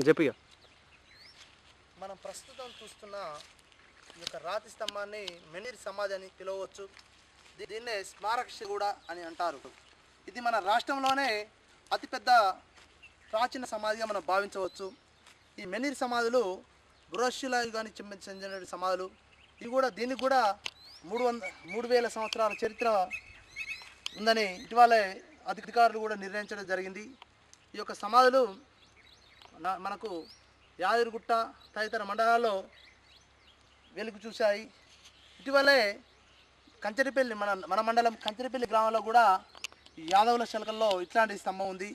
చెప్పిగా మనం ప్రస్తుతం చూస్తున్న ఈ యొక్క రాతి స్తంభాన్ని మెనీర్ సమాధి అని పిలవచ్చు. దీన్నే స్మారక కూడా అని అంటారు. ఇది మన రాష్ట్రంలోనే అతిపెద్ద ప్రాచీన సమాధిగా మనం భావించవచ్చు. ఈ మెనీర్ సమాధులు బృహశిలా యుగానికి చెందిన సమాధులు. ఇవి కూడా దీనికి కూడా 3,000 సంవత్సరాల చరిత్ర ఉందని ఇటీవలే అధికారులు కూడా నిర్ణయించడం జరిగింది. ఈ యొక్క సమాధులు మనకు యాదగిరిగుట్ట తదితర మండలాల్లో వెలుగు చూశాయి. ఇటీవలే కంచరిపల్లి మన మండలం కంచరిపల్లి గ్రామంలో కూడా యాదవుల శలకల్లో ఇట్లాంటి స్తంభం ఉంది.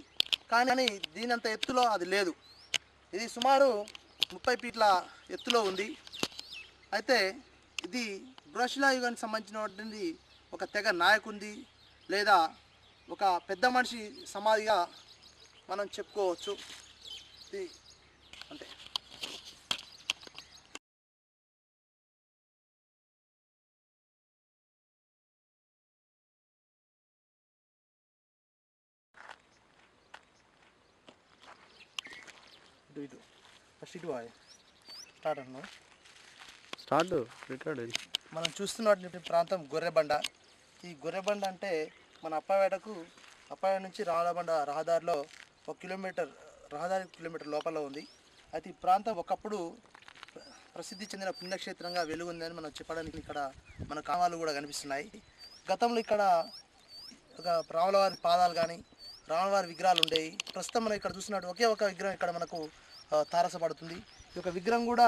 కానీ దీనంత ఎత్తులో అది లేదు. ఇది సుమారు 30 ఫీట్ల ఎత్తులో ఉంది. అయితే ఇది బృహశిలా యుగానికి సంబంధించినటువంటి ఒక తెగ నాయకుంది లేదా ఒక పెద్ద మనిషి సమాధిగా మనం చెప్పుకోవచ్చు. ఇది అంతే. ఇటు ఫస్ట్ ఇటు స్టార్ట్ అన్నాం. మనం చూస్తున్నటువంటి ప్రాంతం గొర్రెబండ. ఈ గొర్రెబండ అంటే మన అప్పవేట నుంచి రావులబండ రహదారిలో 1 కిలోమీటర్ కిలోమీటర్ లోపల ఉంది. అయితే ఈ ప్రాంతం ఒకప్పుడు ప్రసిద్ధి చెందిన పుణ్యక్షేత్రంగా వెలుగుందని మనం చెప్పడానికి ఇక్కడ మన కామాలు కూడా కనిపిస్తున్నాయి. గతంలో ఇక్కడ ఒక రాములవారి పాదాలు కానీ రాములవారి విగ్రహాలు ఉండేవి. ప్రస్తుతం మనం ఇక్కడ చూసినట్టు ఒకే ఒక విగ్రహం ఇక్కడ మనకు తారసపడుతుంది. ఈ యొక్క విగ్రహం కూడా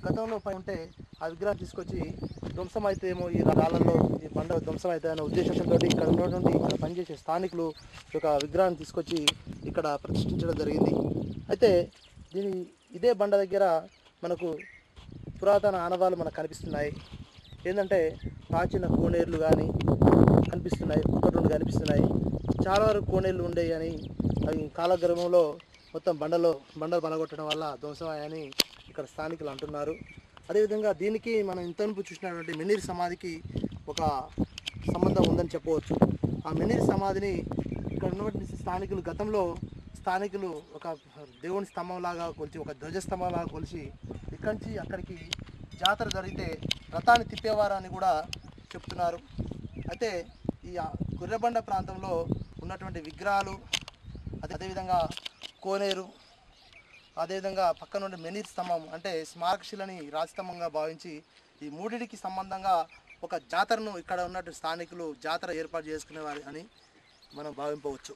గతంలో పై ఉంటే ఆ విగ్రహం తీసుకొచ్చి ధ్వంసం అయితేమో ఈ రాళ్ళల్లో ఈ బండ ధ్వంసం అయితే అనే ఉద్దేశంతో ఇక్కడ ఉన్నటువంటి ఇక్కడ పనిచేసే స్థానికులు ఈ యొక్క విగ్రహాన్ని తీసుకొచ్చి ఇక్కడ ప్రతిష్ఠించడం జరిగింది. అయితే ఇదే బండ దగ్గర మనకు పురాతన ఆనవాళ్ళు మనకు కనిపిస్తున్నాయి. ఏంటంటే ప్రాచీన కోనేరులు కానీ కనిపిస్తున్నాయి, ఒకటి రెండు కనిపిస్తున్నాయి. చాలా వరకు కోనేరులు ఉండేవి అని అవి కాలగర్భంలో మొత్తం బండలు బలగొట్టడం వల్ల ధ్వంసమయ్యాయని ఇక్కడ స్థానికులు అంటున్నారు. అదేవిధంగా దీనికి మనం ఇంతవరకు చూసినటువంటి మెనీర్ సమాధికి ఒక సంబంధం ఉందని చెప్పవచ్చు. ఆ మెనీర్ సమాధిని ఇక్కడ ఉన్నటువంటి స్థానికులు గతంలో ఒక దేవుని స్తంభంలాగా కొలిచి ఒక ధ్వజస్తంభంలాగా కొలిచి ఇక్కడి నుంచి అక్కడికి జాతర జరిగితే రథాన్ని తిప్పేవారని కూడా చెప్తున్నారు. అయితే ఈ గొర్రెబండ ప్రాంతంలో ఉన్నటువంటి విగ్రహాలు అదేవిధంగా కోనేరు అదేవిధంగా పక్కన ఉండే మెనీర్ స్తంభం అంటే స్మారకశిలని రాజస్తంభంగా భావించి ఈ మూడిటికి సంబంధంగా ఒక జాతరను ఇక్కడ ఉన్నటువంటి స్థానికులు జాతర ఏర్పాటు చేసుకునేవారు అని మనం భావింపవచ్చు.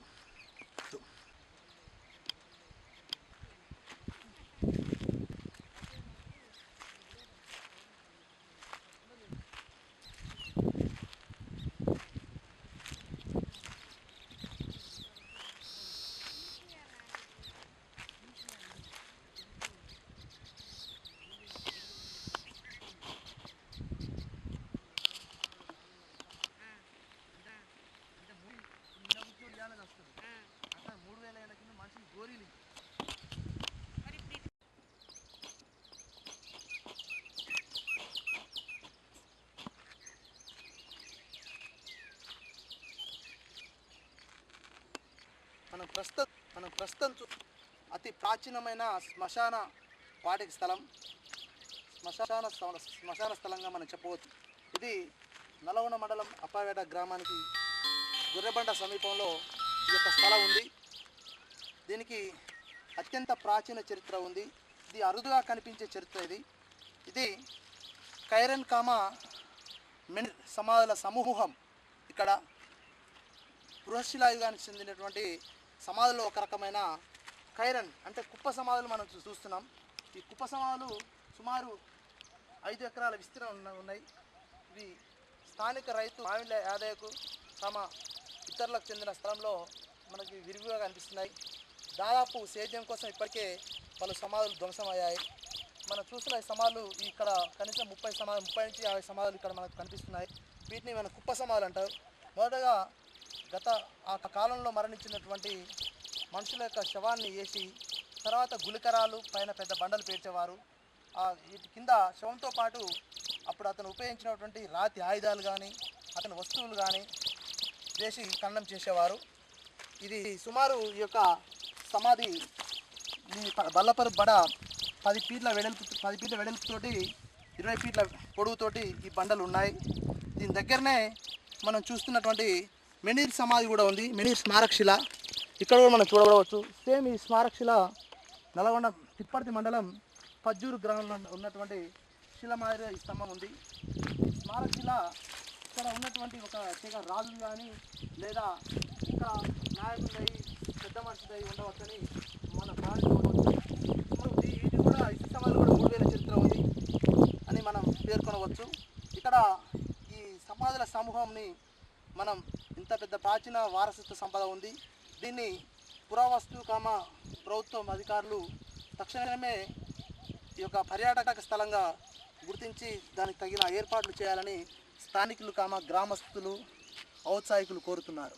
మనం ప్రస్తుతం అతి ప్రాచీనమైన శ్మశాన వాటిక స్థలం శ్మశాన స్థలంగా మనం చెప్పవచ్చు. ఇది నల్గొండ మండలం అప్పవేట గ్రామానికి గొర్రెబండ సమీపంలో ఈ యొక్క స్థలం ఉంది. దీనికి అత్యంత ప్రాచీన చరిత్ర ఉంది. ఇది అరుదుగా కనిపించే చరిత్ర. ఇది కైరన్ మెనీర్ సమాధుల సమూహం. ఇక్కడ బృహశిలా యుగానికి చెందినటువంటి సమాధుల్లో ఒక రకమైన కైరన్ అంటే కుప్ప సమాధులు మనం చూస్తున్నాం. ఈ కుప్ప సమాధులు సుమారు 5 ఎకరాల విస్తీర్ణం ఉన్నాయి. ఇవి స్థానిక రైతు మావిళ్ళ యాదయ్యకు తమ ఇతరులకు చెందిన స్థలంలో మనకి విరివిగా కనిపిస్తున్నాయి. దాదాపు సేద్యం కోసం ఇప్పటికే పలు సమాధులు ధ్వంసమయ్యాయి. మనం చూసిన ఈ సమాధులు ఇక్కడ కనీసం 30 నుంచి 50 సమాధులు ఇక్కడ మనకు కనిపిస్తున్నాయి. వీటిని మన కుప్ప సమాధులు అంటారు. మొదటగా ఆ కాలంలో మరణించినటువంటి మనుషుల యొక్క శవాన్ని వేసి తర్వాత గుళికరాలు పైన పెద్ద బండలు పేర్చేవారు. వీటి కింద శవంతో పాటు అప్పుడు అతను ఉపయోగించినటువంటి రాతి ఆయుధాలు కానీ అతని వస్తువులు కానీ చేసి ఖననం చేసేవారు. ఇది సుమారు ఈ యొక్క సమాధి ఈ బల్లపరు బడ 10 ఫీట్ల వెడల్పుతోటి 20 ఫీట్ల పొడవుతోటి ఈ బండలు ఉన్నాయి. దీని దగ్గరనే మనం చూస్తున్నటువంటి మెనీర్ సమాధి కూడా ఉంది. మెనీర్ స్మారకశిల ఇక్కడ కూడా మనం చూడవచ్చు. సేమ్ ఈ స్మారకశిల నల్గొండ తిప్పర్తి మండలం పజ్జూరు గ్రామంలో ఉన్నటువంటి శిల మాదిరి ఈ స్తంభం ఉంది. ఈ స్మారకశిల ఇక్కడ ఉన్నటువంటి ఒక తెగ రాజులు కానీ లేదా ఇంకా నాయకులై పెద్ద మనుషులై ఉండవచ్చని మన భావించవచ్చు. వీటి కూడా ఈ సమాధి కూడా 3000 చరిత్ర ఉంది అని మనం పేర్కొనవచ్చు. ఇక్కడ ఈ సమాధుల సమూహంని మనం ఇంత పెద్ద ప్రాచీన వారసత్వ సంపద ఉంది. దీన్ని పురావస్తు ప్రభుత్వం అధికారులు తక్షణమే ఈ యొక్క పర్యాటక స్థలంగా గుర్తించి దానికి తగిన ఏర్పాట్లు చేయాలని స్థానికులు గ్రామస్తులు ఔత్సాహికులు కోరుతున్నారు.